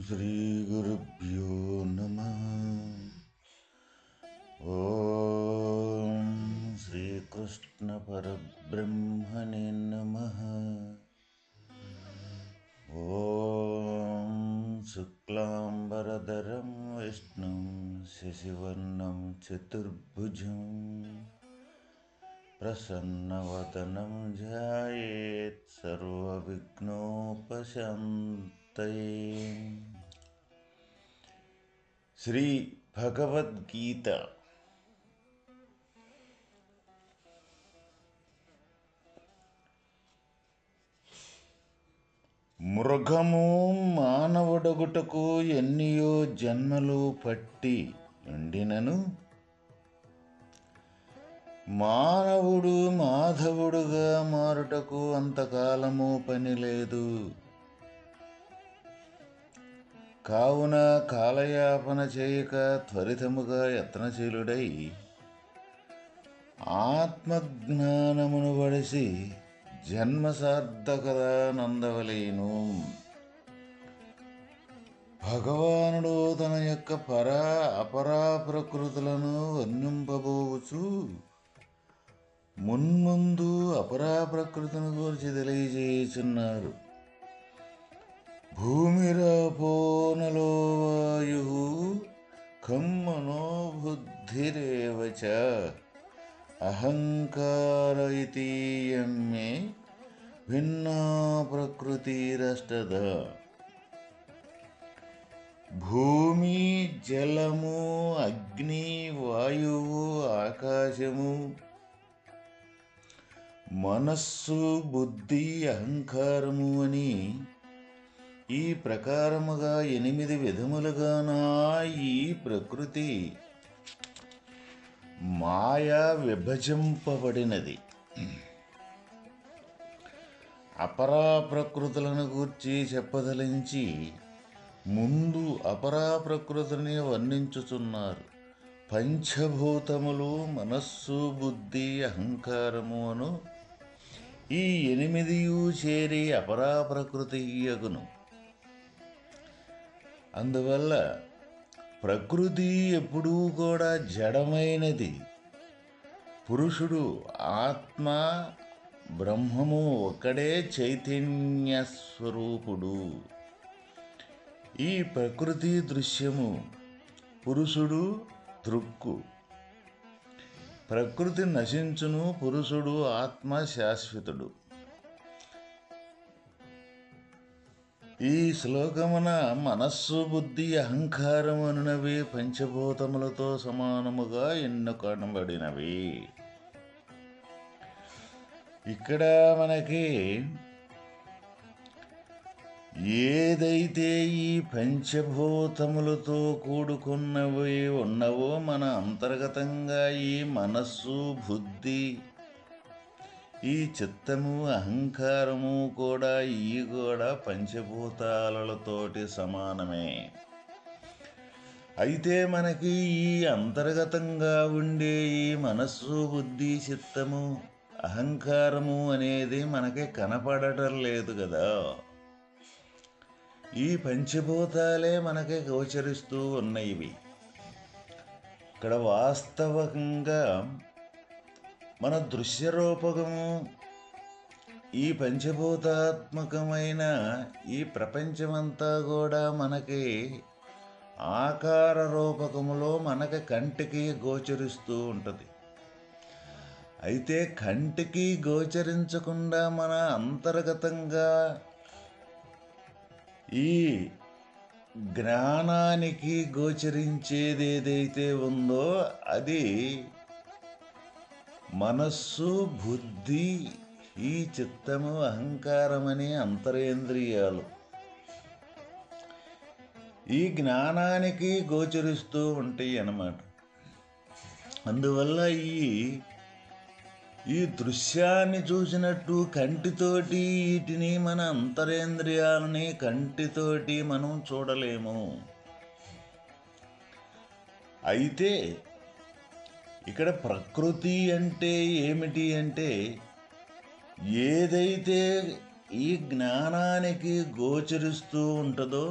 శ్రీగురుభ్యో నమః. ఓం శ్రీకృష్ణ పరబ్రహ్మణే నమః. ఓం శుక్లాంబరధరం విష్ణుం శశివర్ణం చతుర్భుజం ప్రసన్నవదనం ధ్యాయేత్ సర్వవిఘ్నోపశాంతయే. శ్రీ భగవద్గీత మృగము మానవుడగుటకు ఎన్నియో జన్మలు పట్టి ఉండినను మానవుడు మాధవుడుగా మారుటకు అంతకాలము పని లేదు. కావున కాలయాపన చేయక త్వరితముగా యత్నశీలుడై ఆత్మజ్ఞానమును వడిసి జన్మ సార్థకత నందవలేను. భగవానుడు తన యొక్క అపరా ప్రకృతులను వర్ణింపబోవచ్చు మున్ముందు అపరా ప్రకృతిని గురించి తెలియజేయుచున్నారు. భూమిరాపో నలో వాయు ఖం మనో బుద్ధిరేవ చ అహంకార ఇతీయం మే భిన్నా ప్రకృతిరష్టద. భూమి, జలము, అగ్ని, వాయువు, ఆకాశము, మనస్సు, బుద్ధి, అహంకారము అని ఈ ప్రకారముగా 8 విధములుగానా ఈ ప్రకృతి మాయా విభజింపబడినది. అపరా ప్రకృతులను గూర్చి చెప్పదలించి ముందు అపరా ప్రకృతిని వర్ణించుచున్నారు. పంచభూతములు మనస్సు, బుద్ధి, అహంకారము అను ఈ 8 చేరి అపరా ప్రకృతి యగును. అందువల్ల ప్రకృతి ఎప్పుడూ కూడా జడమైనది. పురుషుడు ఆత్మ బ్రహ్మము ఒక్కడే చైతన్య స్వరూపుడు. ఈ ప్రకృతి దృశ్యము, పురుషుడు దృక్కు. ప్రకృతి నశించును, పురుషుడు ఆత్మ శాశ్వతుడు. ఈ శ్లోకమున మనస్సు, బుద్ధి, అహంకారం అనునవి పంచభూతములతో సమానముగా ఎన్నుకొనబడినవి. ఇక్కడ మనకి ఏదైతే ఈ పంచభూతములతో కూడుకున్నవి ఉన్నవో మన అంతర్గతంగా ఈ మనస్సు, బుద్ధి, ఈ చిత్తము, అహంకారము కూడా కూడా పంచభూతాలతోటి సమానమే. అయితే మనకి ఈ అంతర్గతంగా ఉండే ఈ మనస్సు, బుద్ధి, చిత్తము, అహంకారము అనేది మనకి కనపడటం లేదు కదా. ఈ పంచభూతాలే మనకి గోచరిస్తూ ఉన్నవి. ఇక్కడ వాస్తవంగా మన దృశ్యరూపకము ఈ పంచభూతాత్మకమైన ఈ ప్రపంచమంతా కూడా మనకి ఆకార రూపకములో మనకి కంటికి గోచరిస్తూ ఉంటుంది. అయితే కంటికి గోచరించకుండా మన అంతర్గతంగా ఈ జ్ఞానానికి గోచరించేది ఏదైతే ఉందో అది మనస్సు, బుద్ధి, ఈ చిత్తము, అహంకారమనే అంతరేంద్రియాలు ఈ జ్ఞానానికి గోచరిస్తూ ఉంటాయి అన్నమాట. అందువల్ల ఈ దృశ్యాన్ని చూసినట్టు కంటితోటి వీటిని మన అంతరేంద్రియాలని కంటితోటి మనం చూడలేము. అయితే ఇక్కడ ప్రకృతి అంటే ఏమిటి అంటే ఏదైతే ఈ జ్ఞానానికి గోచరిస్తూ ఉంటుందో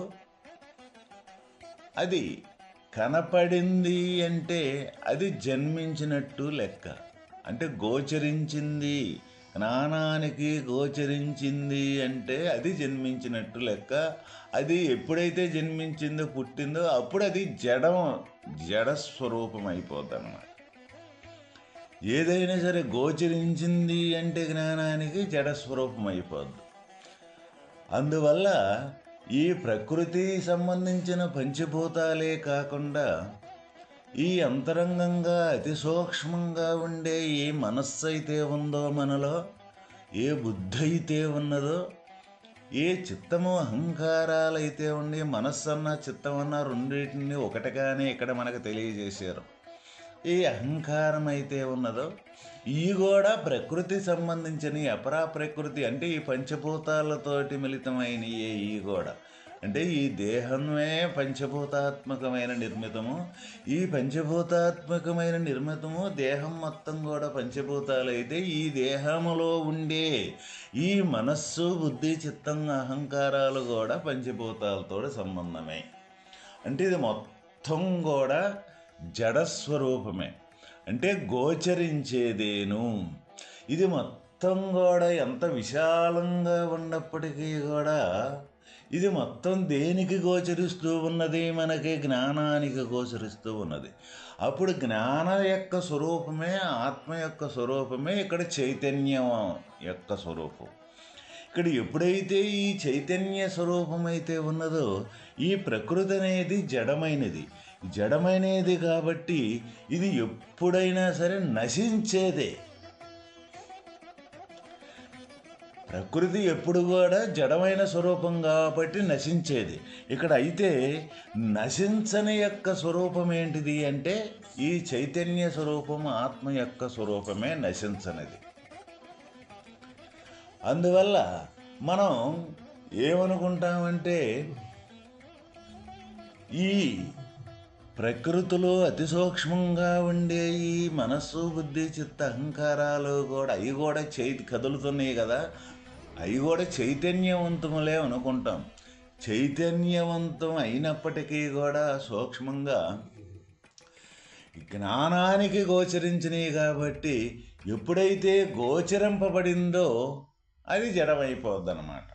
అది కనపడింది అంటే అది జన్మించినట్టు లెక్క. అంటే గోచరించింది, జ్ఞానానికి గోచరించింది అంటే అది జన్మించినట్టు లెక్క. అది ఎప్పుడైతే జన్మించిందో, పుట్టిందో అప్పుడు అది జడ స్వరూపం అయిపోద్ది అన్నమాట. ఏదైనా సరే గోచరించింది అంటే జ్ఞానానికి జడస్వరూపం అయిపోద్ది. అందువల్ల ఈ ప్రకృతి సంబంధించిన పంచభూతాలే కాకుండా ఈ అంతరంగంగా అతి సూక్ష్మంగా ఉండే ఏ మనస్సు అయితే ఉందో మనలో, ఏ బుద్ధి అయితే ఉన్నదో, ఏ చిత్తము అహంకారాలైతే ఉండి మనస్సన్న చిత్తమన్న రెండింటిని ఒకటిగానే ఇక్కడ మనకు తెలియజేశారు. ఈ అహంకారం అయితే ఉన్నదో ఈ కూడా ప్రకృతి సంబంధించిన అపరా ప్రకృతి అంటే ఈ పంచభూతాలతోటి మిళితమైన ఈ కూడా అంటే ఈ దేహమే పంచభూతాత్మకమైన నిర్మితము. ఈ పంచభూతాత్మకమైన నిర్మితము దేహం మొత్తం కూడా పంచభూతాలైతే ఈ దేహములో ఉండే ఈ మనస్సు, బుద్ధి, చిత్తం, అహంకారాలు కూడా పంచభూతాలతో సంబంధమే. అంటే ఇది మొత్తం కూడా జడస్వరూపమే. అంటే గోచరించేదేను. ఇది మొత్తం కూడా ఎంత విశాలంగా ఉన్నప్పటికీ కూడా ఇది మొత్తం దేనికి గోచరిస్తూ ఉన్నది? మనకి జ్ఞానానికి గోచరిస్తూ ఉన్నది. అప్పుడు జ్ఞాన యొక్క స్వరూపమే, ఆత్మ యొక్క స్వరూపమే ఇక్కడ చైతన్యం యొక్క స్వరూపం. ఇక్కడ ఎప్పుడైతే ఈ చైతన్య స్వరూపమైతే ఉన్నదో ఈ ప్రకృతి అనేది జడమైనది కాబట్టి ఇది ఎప్పుడైనా సరే నశించేదే. ప్రకృతి ఎప్పుడు కూడా జడమైన స్వరూపం కాబట్టి నశించేది. ఇక్కడ అయితే నశించని యొక్క స్వరూపం ఏంటిది అంటే ఈ చైతన్య స్వరూపం, ఆత్మ యొక్క స్వరూపమే నశించనిది. అందువల్ల మనం ఏమనుకుంటామంటే ఈ ప్రకృతిలో అతి సూక్ష్మంగా ఉండే ఈ మనస్సు, బుద్ధి, చిత్త, అహంకారాలు కూడా అవి కూడా కదులుతున్నాయి కదా, అవి కూడా చైతన్యవంతములే అనుకుంటాం. చైతన్యవంతం అయినప్పటికీ కూడా సూక్ష్మంగా జ్ఞానానికి గోచరించినవి కాబట్టి ఎప్పుడైతే గోచరింపబడిందో అది జడమైపోద్ది అన్నమాట.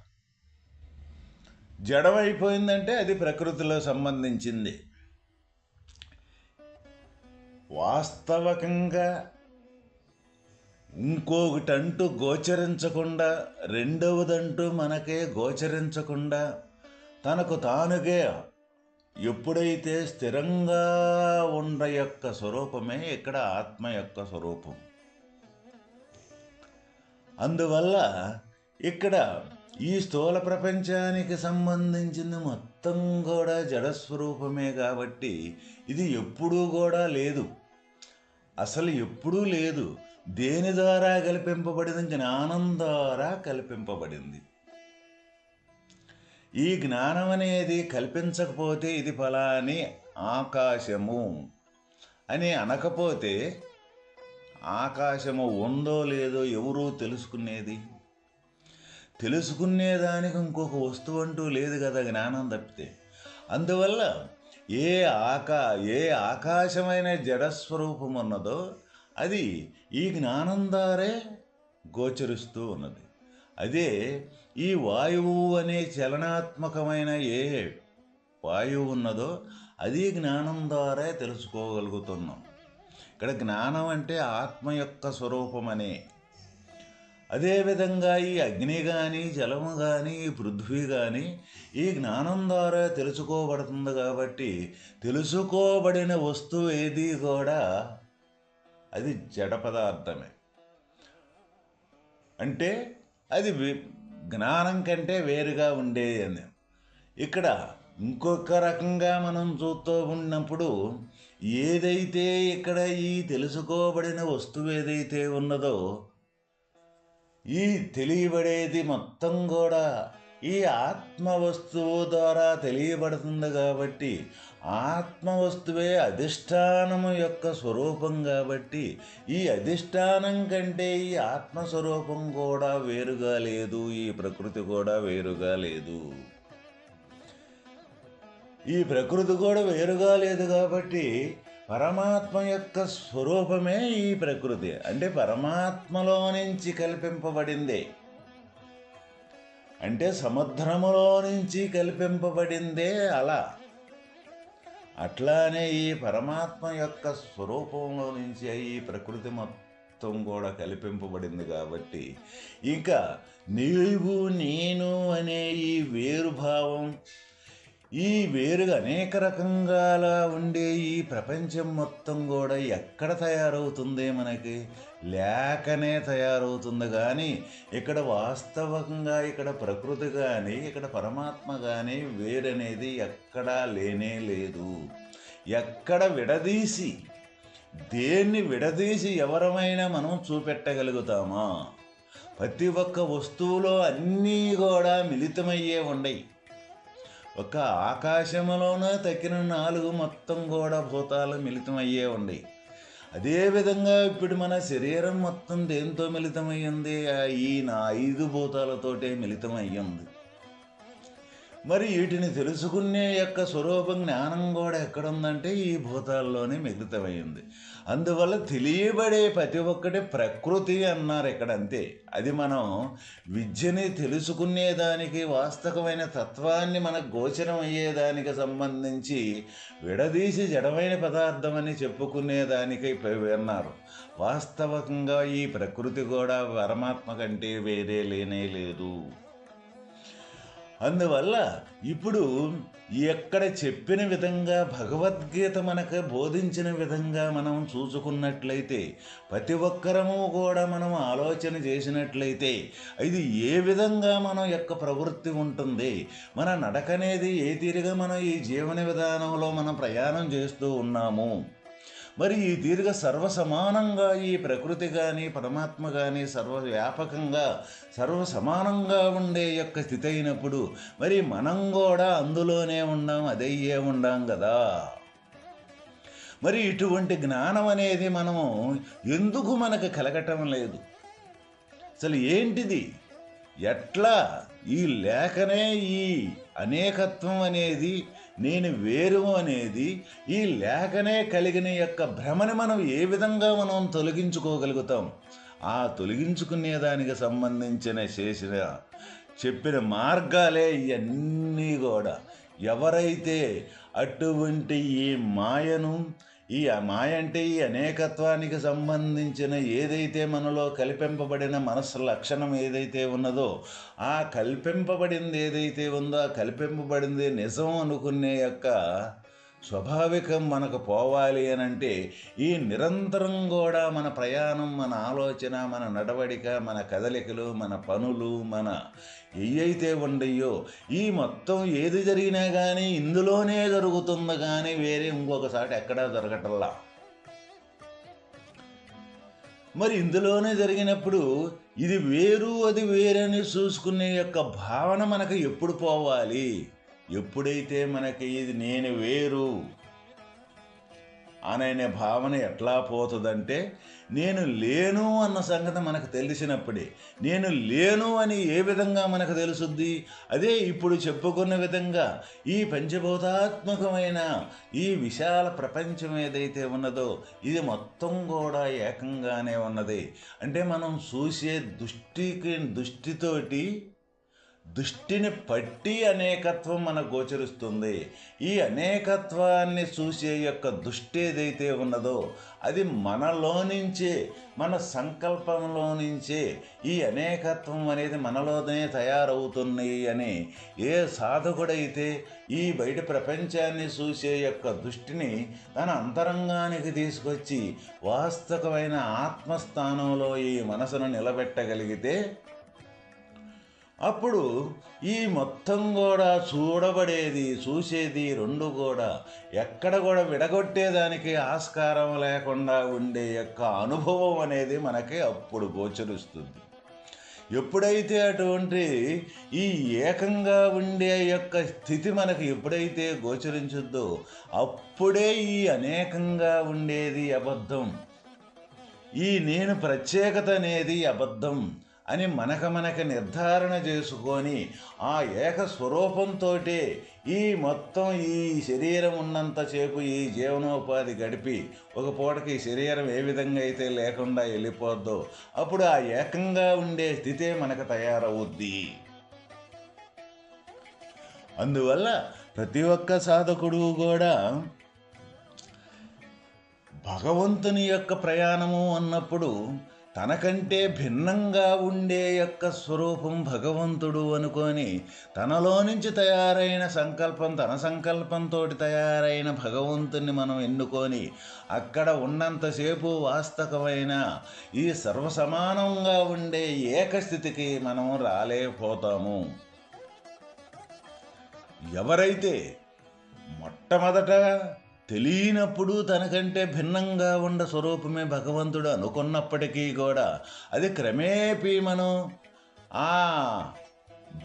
జడమైపోయిందంటే అది ప్రకృతిలో సంబంధించింది. వాస్తవకంగా ఇంకొకటంటూ గోచరించకుండా, రెండవదంటూ మనకే గోచరించకుండా తనకు తానుగా ఎప్పుడైతే స్థిరంగా ఉండ యొక్క స్వరూపమే ఇక్కడ ఆత్మ యొక్క స్వరూపం. అందువల్ల ఇక్కడ ఈ స్థూల ప్రపంచానికి సంబంధించింది మొత్తం కూడా జడస్వరూపమే కాబట్టి ఇది ఎప్పుడూ కూడా లేదు, అసలు ఎప్పుడూ లేదు. దేని ద్వారా కల్పింపబడింది? జ్ఞానం ద్వారా కల్పింపబడింది. ఈ జ్ఞానం అనేది కల్పించకపోతే ఇది ఫలాని ఆకాశము అని అనకపోతే ఆకాశము ఉందో లేదో ఎవరూ తెలుసుకునేదానికి ఇంకొక వస్తువు అంటూ లేదు కదా జ్ఞానం తప్పితే. అందువల్ల ఏ ఆకాశమైన జడస్వరూపం ఉన్నదో అది ఈ జ్ఞానం ద్వారే గోచరిస్తూ ఉన్నది. అదే ఈ వాయువు అనే చలనాత్మకమైన ఏ వాయువు ఉన్నదో అది జ్ఞానం ద్వారా తెలుసుకోగలుగుతున్నాం. ఇక్కడ జ్ఞానం అంటే ఆత్మ యొక్క స్వరూపమనే. అదేవిధంగా ఈ అగ్ని కానీ, జలము కానీ, ఈ పృథ్వీ కానీ ఈ జ్ఞానం ద్వారా తెలుసుకోబడుతుంది కాబట్టి తెలుసుకోబడిన వస్తువు ఏది కూడా అది జడ పదార్థమే. అంటే అది జ్ఞానం కంటే వేరుగా ఉండేది. ఇక్కడ ఇంకొక రకంగా మనం చూస్తూ ఉన్నప్పుడు ఏదైతే ఇక్కడ ఈ తెలుసుకోబడిన వస్తువు ఏదైతే ఉన్నదో ఈ తెలియబడేది మొత్తం కూడా ఈ ఆత్మ వస్తువు ద్వారా తెలియబడుతుంది కాబట్టి ఆత్మవస్తువే అధిష్టానము యొక్క స్వరూపం కాబట్టి ఈ అధిష్టానం కంటే ఈ ఆత్మస్వరూపం కూడా వేరుగా లేదు, ఈ ప్రకృతి కూడా వేరుగా లేదు. ఈ ప్రకృతి కూడా వేరుగా లేదు కాబట్టి పరమాత్మ యొక్క స్వరూపమే ఈ ప్రకృతి. అంటే పరమాత్మలో నుంచి కల్పింపబడిందే, అంటే సముద్రములో నుంచి కల్పింపబడిందే అలా. అట్లానే ఈ పరమాత్మ యొక్క స్వరూపంలో నుంచి ఈ ప్రకృతి మొత్తం కూడా కల్పింపబడింది కాబట్టి ఇంకా నీవు నేను అనే ఈ వేరుభావం, ఈ వేరుగా అనేక రకంగా ఉండే ఈ ప్రపంచం మొత్తం కూడా ఎక్కడ తయారవుతుంది? మనకి లేకనే తయారవుతుంది. కానీ ఇక్కడ వాస్తవంగా ఇక్కడ ప్రకృతి కానీ ఇక్కడ పరమాత్మ కానీ వేరనేది ఎక్కడా లేనే లేదు. ఎక్కడ విడదీసి, దేన్ని విడదీసి ఎవరమైనా మనం చూపెట్టగలుగుతామా? ప్రతి ఒక్క వస్తువులో అన్నీ కూడా మిళితమయ్యే ఉండయి. ఒక ఆకాశంలోనే తక్కిన 4 మొత్తం కూడా భూతాలు మిళితమయ్యే ఉండయి. అదేవిధంగా ఇప్పుడు మన శరీరం మొత్తం దేంతో మిళితమయ్యింది? ఈ 5 భూతాలతోటే మిళితమయ్యింది. మరి వీటిని తెలుసుకునే యొక్క స్వరూప జ్ఞానం కూడా ఎక్కడుందంటే ఈ భూతాల్లోనే మిళితమైంది. అందువల్ల తెలియబడే ప్రతి ఒక్కటి ప్రకృతి అన్నారు ఇక్కడ, అంతే. అది మనం విద్యని తెలుసుకునేదానికి, వాస్తవమైన తత్వాన్ని మనకు గోచరం అయ్యేదానికి సంబంధించి విడదీసి జడమైన పదార్థం అని చెప్పుకునేదానికి అన్నారు. వాస్తవంగా ఈ ప్రకృతి కూడా పరమాత్మ కంటే వేరే లేనే లేదు. అందువల్ల ఇప్పుడు ఎక్కడ చెప్పిన విధంగా భగవద్గీత మనకు బోధించిన విధంగా మనం చూసుకున్నట్లయితే, ప్రతి ఒక్కరము కూడా మనం ఆలోచన చేసినట్లయితే ఇది ఏ విధంగా మన యొక్క ప్రవృత్తి ఉంటుంది, మన నడకనేది ఏ తీరుగా మనం ఈ జీవన విధానంలో మనం ప్రయాణం చేస్తూ ఉన్నాము. మరి ఈ తీరుగా సర్వసమానంగా ఈ ప్రకృతి కానీ పరమాత్మ కానీ సర్వవ్యాపకంగా సర్వసమానంగా ఉండే యొక్క స్థితి అయినప్పుడు మరి మనం కూడా అందులోనే ఉన్నాం, అదయ్యే ఉండాం కదా. మరి ఇటువంటి జ్ఞానం అనేది మనము ఎందుకు మనకు కలగటం లేదు? అసలు ఏంటిది? ఎట్లా ఈ లేఖనే ఈ అనేకత్వం అనేది, నేను వేరు అనేది, ఈ లేఖనే కలిగిన యొక్క భ్రమని మనం ఏ విధంగా మనం తొలగించుకోగలుగుతాం? ఆ తొలగించుకునేదానికి సంబంధించిన చెప్పిన మార్గాలే ఇవన్నీ కూడా. ఎవరైతే అటువంటి ఈ మాయను, ఈ మాయ అంటే ఈ అనేకత్వానికి సంబంధించిన ఏదైతే మనలో కల్పింపబడిన మనస్సు లక్షణం ఏదైతే ఉన్నదో, ఆ కల్పింపబడింది ఏదైతే ఉందో, ఆ కల్పింపబడింది నిజం అనుకునే యొక్క స్వాభావికం మనకు పోవాలి అని అంటే ఈ నిరంతరం కూడా మన ప్రయాణం, మన ఆలోచన, మన నడవడిక, మన కదలికలు, మన పనులు, మన ఏవైతే ఉండయో ఈ మొత్తం ఏది జరిగినా కానీ ఇందులోనే జరుగుతుంది, కానీ వేరే ఇంకొకసారి ఎక్కడా జరగటల్లా. మరి ఇందులోనే జరిగినప్పుడు ఇది వేరు అది వేరని చూసుకునే యొక్క భావన మనకు ఎప్పుడు పోవాలి? ఎప్పుడైతే మనకి ఇది నేను వేరు అనే భావన ఎట్లా పోతుందంటే, నేను లేను అన్న సంగతి మనకు తెలిసినప్పుడే. నేను లేను అని ఏ విధంగా మనకు తెలుసుద్ది? అదే ఇప్పుడు చెప్పుకున్న విధంగా ఈ పంచభూతాత్మకమైన ఈ విశాల ప్రపంచం ఏదైతే ఉన్నదో ఇది మొత్తం కూడా ఏకంగానే ఉన్నది. అంటే మనం చూసే దృష్టితోటి దృష్టిని పట్టి అనేకత్వం మనకు గోచరిస్తుంది. ఈ అనేకత్వాన్ని చూసే యొక్క దృష్టి ఏదైతే ఉన్నదో అది మనలో నుంచే, మన సంకల్పంలో నుంచే ఈ అనేకత్వం అనేది మనలోనే తయారవుతుంది అని ఏ సాధకుడైతే ఈ బయట ప్రపంచాన్ని చూసే యొక్క దృష్టిని తన అంతరంగానికి తీసుకొచ్చి వాస్తవమైన ఆత్మస్థానంలో ఈ మనసును నిలబెట్టగలిగితే అప్పుడు ఈ మొత్తం కూడా చూడబడేది, చూసేది రెండు కూడా ఎక్కడ కూడా విడగొట్టేదానికి ఆస్కారం లేకుండా ఉండే యొక్క అనుభవం అనేది మనకి అప్పుడు గోచరిస్తుంది. ఎప్పుడైతే అటువంటి ఈ ఏకంగా ఉండే యొక్క స్థితి మనకు ఎప్పుడైతే గోచరించుద్దో అప్పుడే ఈ అనేకంగా ఉండేది అబద్ధం, ఈ నేను ప్రత్యేకత అనేది అబద్ధం అని మనకు నిర్ధారణ చేసుకొని ఆ ఏకస్వరూపంతో ఈ మొత్తం ఈ శరీరం ఉన్నంతసేపు ఈ జీవనోపాధి గడిపి ఒక పూటకి ఈ శరీరం ఏ విధంగా అయితే లేకుండా వెళ్ళిపోద్దో అప్పుడు ఆ ఏకంగా ఉండే స్థితే మనకు తయారవుద్ది. అందువల్ల ప్రతి ఒక్క సాధకుడు కూడా భగవంతుని యొక్క ప్రయాణము అన్నప్పుడు తనకంటే భిన్నంగా ఉండే యొక్క స్వరూపం భగవంతుడు అనుకొని తనలో నుంచి తయారైన సంకల్పం, తన సంకల్పంతో తయారైన భగవంతుని మనం ఎన్నుకొని అక్కడ ఉన్నంతసేపు వాస్తవమైన ఈ సర్వసమానంగా ఉండే ఏకస్థితికి మనం రాలేకపోతాము. ఎవరైతే మొట్టమొదట తెలియనప్పుడు తనకంటే భిన్నంగా ఉన్న స్వరూపమే భగవంతుడు అనుకున్నప్పటికీ కూడా అది క్రమేపీ మనం ఆ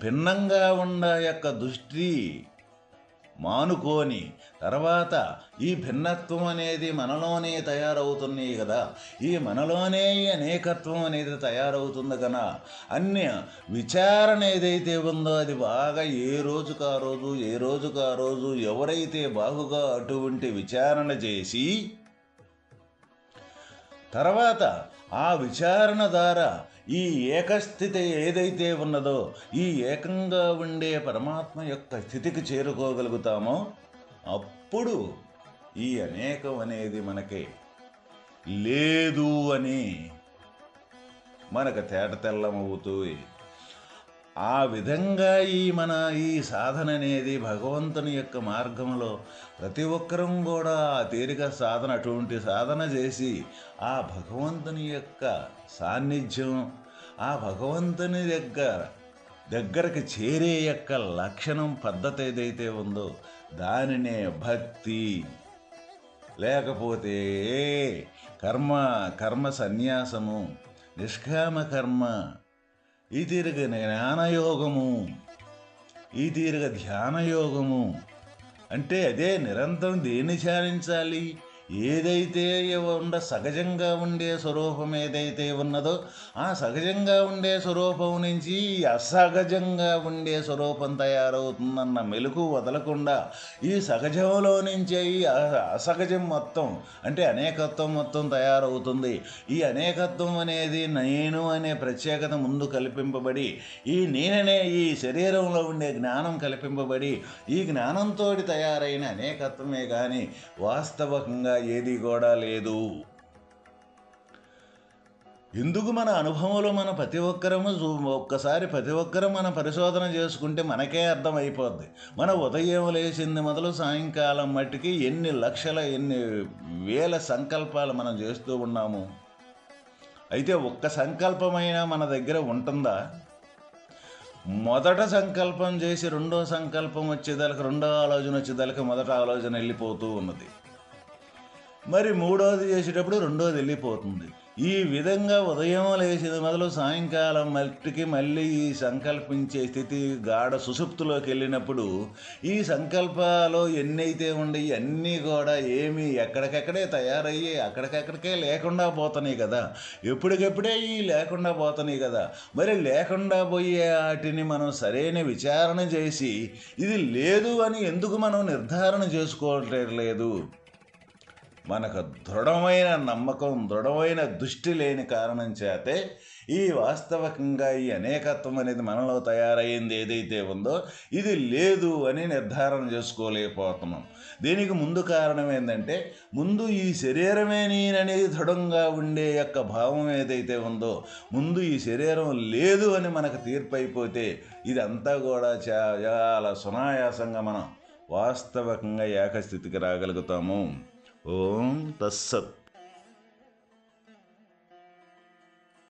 భిన్నంగా ఉన్న యొక్క దృష్టి మానుకొని తర్వాత ఈ భిన్నత్వం అనేది మనలోనే తయారవుతున్నాయి కదా, ఈ మనలోనే అనేకత్వం అనేది తయారవుతుంది కదా, అన్య విచారణ ఏదైతే ఉందో అది బాగా ఏ రోజుకు ఆ రోజు ఎవరైతే బాగుగా అటువంటి విచారణ చేసి తర్వాత ఆ విచారణ ద్వారా ఈ ఏకస్థితి ఏదైతే ఉన్నదో ఈ ఏకంగా ఉండే పరమాత్మ యొక్క స్థితికి చేరుకోగలుగుతామో అప్పుడు ఈ అనేకం అనేది మనకి లేదు అని మనకు తేటతెల్లమవుతుంది. ఆ విధంగా ఈ సాధన అనేది భగవంతుని యొక్క మార్గంలో ప్రతి ఒక్కరం కూడా ఆ తీరిక సాధన అటువంటి సాధన చేసి ఆ భగవంతుని యొక్క సాన్నిధ్యం, ఆ భగవంతుని దగ్గరకు చేరే యొక్క లక్షణం పద్ధతి ఏదైతే ఉందో దానినే భక్తి లేకపోతే కర్మ సన్యాసము, నిష్కామ కర్మ, ఈ తీరుగ జ్ఞానయోగము, ఈ తీరుగ ధ్యానయోగము అంటే అదే నిరంతరం దేన్ని ధ్యానించాలి? ఏదైతే సహజంగా ఉండే స్వరూపం ఏదైతే ఉన్నదో ఆ సహజంగా ఉండే స్వరూపం నుంచి అసహజంగా ఉండే స్వరూపం తయారవుతుందన్న మెలకు వదలకుండా ఈ సహజంలో నుంచే ఈ అసహజం మొత్తం అంటే అనేకత్వం మొత్తం తయారవుతుంది. ఈ అనేకత్వం అనేది నేను అనే ప్రత్యేకత ముందు కల్పింపబడి ఈ నేననే ఈ శరీరంలో ఉండే జ్ఞానం కల్పింపబడి ఈ జ్ఞానంతో తయారైన అనేకత్వమే కానీ వాస్తవంగా ఏది కూడా లేదు. ఎందుకు మన అనుభవంలో మన ప్రతి ఒక్కరం మన పరిశోధన చేసుకుంటే మనకే అర్థమైపోద్ది. మన ఉదయం లేచింది మొదలు సాయంకాలం మట్టికి ఎన్ని లక్షల ఎన్ని వేల సంకల్పాలు మనం చేస్తూ ఉన్నాము. అయితే ఒక్క సంకల్పమైనా మన దగ్గర ఉంటుందా? మొదట సంకల్పం చేసి రెండో సంకల్పం వచ్చేదానికి రెండో ఆలోచన వచ్చేదానికి మొదట ఆలోచన వెళ్ళిపోతూ ఉన్నది. మరి మూడోది చేసేటప్పుడు రెండోది వెళ్ళిపోతుంది. ఈ విధంగా ఉదయం లేచిన మొదలు సాయంకాలం మట్టికి మళ్ళీ ఈ సంకల్పించే స్థితి గాఢ సుషుప్తిలోకి వెళ్ళినప్పుడు ఈ సంకల్పాలు ఎన్నైతే ఉండయి అన్నీ కూడా ఏమీ ఎక్కడికెక్కడే తయారయ్యి అక్కడికెక్కడికే లేకుండా పోతున్నాయి కదా, ఎప్పటికెప్పుడే ఈ లేకుండా పోతున్నాయి కదా. మరి లేకుండా పోయే వాటిని మనం సరైన విచారణ చేసి ఇది లేదు అని ఎందుకు మనం నిర్ధారణ చేసుకోవట్లేదు? మనకు దృఢమైన నమ్మకం, దృఢమైన దృష్టి లేని కారణం చేతే ఈ వాస్తవికంగా ఈ అనేకత్వం అనేది మనలో తయారైంది ఏదైతే ఉందో ఇది లేదు అని నిర్ధారణ చేసుకోలేకపోతున్నాం. దీనికి ముందు కారణం ఏంటంటే ముందు ఈ శరీరమే నేననేది దృఢంగా ఉండే యొక్క భావం ఏదైతే ఉందో ముందు ఈ శరీరం లేదు అని మనకు తీర్పు అయిపోతే ఇదంతా కూడా చాలా సునాయాసంగా మనం వాస్తవికంగా ఏకస్థితికి రాగలుగుతాము. ఓం తస్సత్.